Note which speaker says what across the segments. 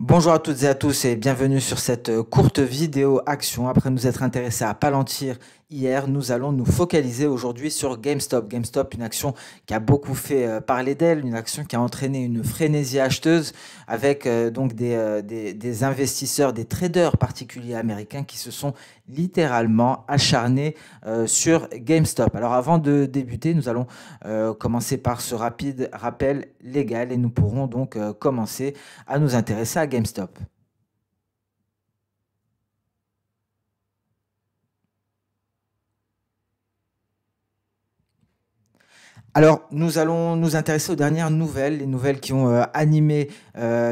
Speaker 1: Bonjour à toutes et à tous et bienvenue sur cette courte vidéo action. Après nous être intéressés à Palantir hier, nous allons nous focaliser aujourd'hui sur GameStop. GameStop, une action qui a beaucoup fait parler d'elle, une action qui a entraîné une frénésie acheteuse avec donc des investisseurs, des traders particuliers américains qui se sont littéralement acharnés sur GameStop. Alors avant de débuter, nous allons commencer par ce rapide rappel légal et nous pourrons donc commencer à nous intéresser à GameStop. Alors, nous allons nous intéresser aux dernières nouvelles, les nouvelles qui ont animé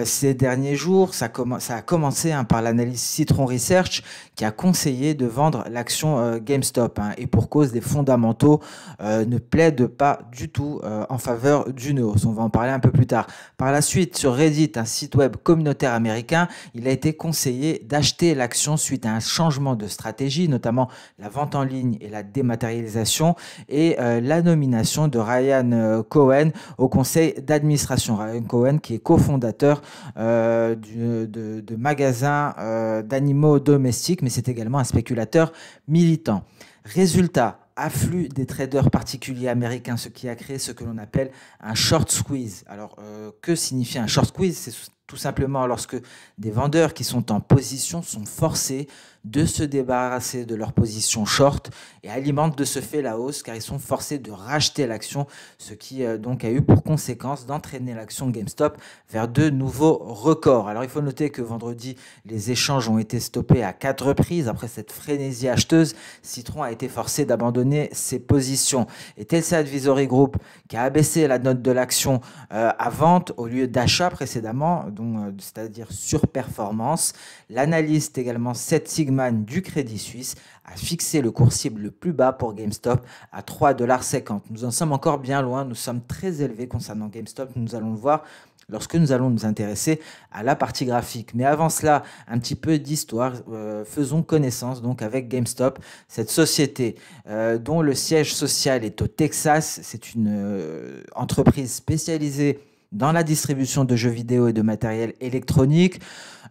Speaker 1: ces derniers jours. Ça a commencé par l'analyse Citron Research qui a conseillé de vendre l'action GameStop, et pour cause des fondamentaux ne plaident pas du tout en faveur d'une hausse. On va en parler un peu plus tard. Par la suite, sur Reddit, un site web communautaire américain, il a été conseillé d'acheter l'action suite à un changement de stratégie, notamment la vente en ligne et la dématérialisation et la nomination de Ryan Cohen au conseil d'administration. Ryan Cohen qui est cofondateur de magasins d'animaux domestiques, mais c'est également un spéculateur militant. Résultat, afflux des traders particuliers américains, ce qui a créé ce que l'on appelle un short squeeze. Alors, que signifie un short squeeze? C'est tout simplement lorsque des vendeurs qui sont en position sont forcés de se débarrasser de leur position short et alimentent de ce fait la hausse car ils sont forcés de racheter l'action, ce qui donc a eu pour conséquence d'entraîner l'action GameStop vers de nouveaux records. Alors il faut noter que vendredi, les échanges ont été stoppés à 4 reprises. Après cette frénésie acheteuse, Citron a été forcé d'abandonner ses positions. Et Telsey Advisory Group, qui a abaissé la note de l'action à vente au lieu d'achat précédemment, c'est-à-dire surperformance. L'analyste également Seth Sigman du Crédit Suisse a fixé le cours cible le plus bas pour GameStop à 3,50 $. Nous en sommes encore bien loin, nous sommes très élevés concernant GameStop, nous allons le voir lorsque nous allons nous intéresser à la partie graphique. Mais avant cela, un petit peu d'histoire. Faisons connaissance donc avec GameStop, cette société dont le siège social est au Texas. C'est une entreprise spécialisée dans la distribution de jeux vidéo et de matériel électronique.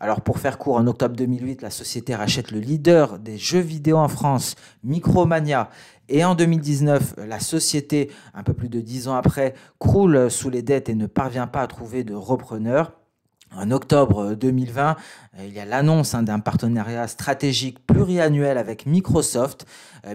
Speaker 1: Alors pour faire court, en octobre 2008, la société rachète le leader des jeux vidéo en France, Micromania. Et en 2019, la société, un peu plus de 10 ans après, croule sous les dettes et ne parvient pas à trouver de repreneur. En octobre 2020, il y a l'annonce d'un partenariat stratégique pluriannuel avec Microsoft.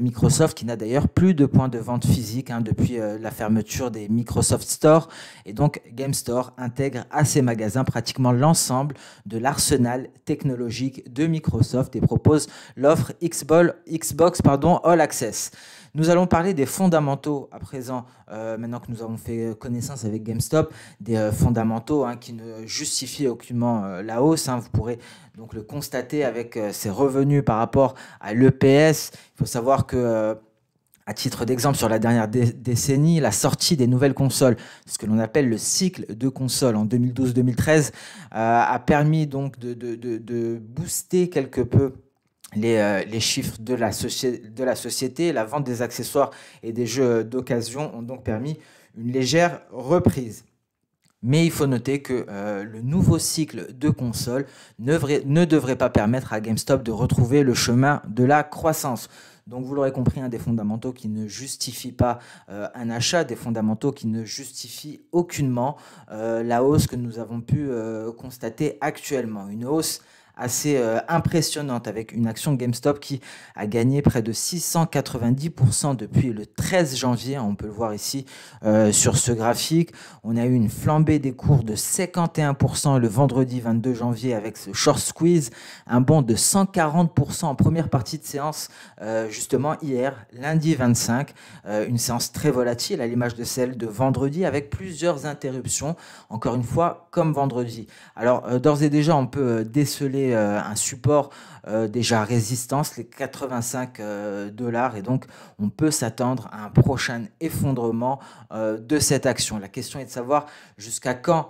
Speaker 1: Microsoft qui n'a d'ailleurs plus de points de vente physiques depuis la fermeture des Microsoft Store. Et donc GameStop intègre à ses magasins pratiquement l'ensemble de l'arsenal technologique de Microsoft et propose l'offre Xbox All Access. Nous allons parler des fondamentaux à présent, maintenant que nous avons fait connaissance avec GameStop, des fondamentaux qui ne justifient aucunement la hausse. Vous pourrez donc le constater avec ses revenus par rapport à l'EPS. Il faut savoir que, à titre d'exemple, sur la dernière décennie, la sortie des nouvelles consoles, ce que l'on appelle le cycle de consoles en 2012-2013, a permis donc de booster quelque peu les chiffres de la société. La vente des accessoires et des jeux d'occasion ont donc permis une légère reprise. Mais il faut noter que le nouveau cycle de consoles ne devrait pas permettre à GameStop de retrouver le chemin de la croissance. Donc vous l'aurez compris, des fondamentaux qui ne justifient pas un achat, des fondamentaux qui ne justifient aucunement la hausse que nous avons pu constater actuellement. Une hausse assez impressionnante avec une action GameStop qui a gagné près de 690% depuis le 13 janvier. On peut le voir ici sur ce graphique. On a eu une flambée des cours de 51% le vendredi 22 janvier avec ce short squeeze, un bond de 140% en première partie de séance justement hier, lundi 25. Une séance très volatile à l'image de celle de vendredi avec plusieurs interruptions, encore une fois comme vendredi. Alors d'ores et déjà on peut déceler un support déjà résistance, les 85 $, et donc on peut s'attendre à un prochain effondrement de cette action. La question est de savoir jusqu'à quand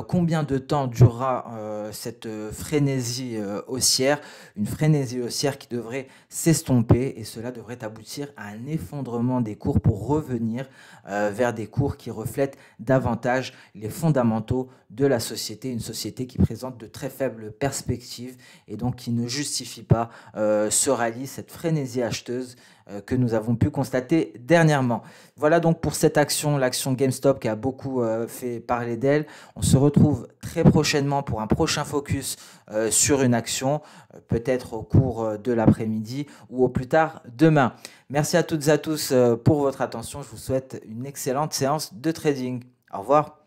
Speaker 1: combien de temps durera cette frénésie haussière, une frénésie haussière qui devrait s'estomper et cela devrait aboutir à un effondrement des cours pour revenir vers des cours qui reflètent davantage les fondamentaux de la société, une société qui présente de très faibles perspectives et donc qui ne justifie pas ce rallye, cette frénésie acheteuse que nous avons pu constater dernièrement. Voilà donc pour cette action, l'action GameStop qui a beaucoup fait parler d'elle. On se retrouve très prochainement pour un prochain focus sur une action, peut-être au cours de l'après-midi ou au plus tard demain. Merci à toutes et à tous pour votre attention. Je vous souhaite une excellente séance de trading. Au revoir.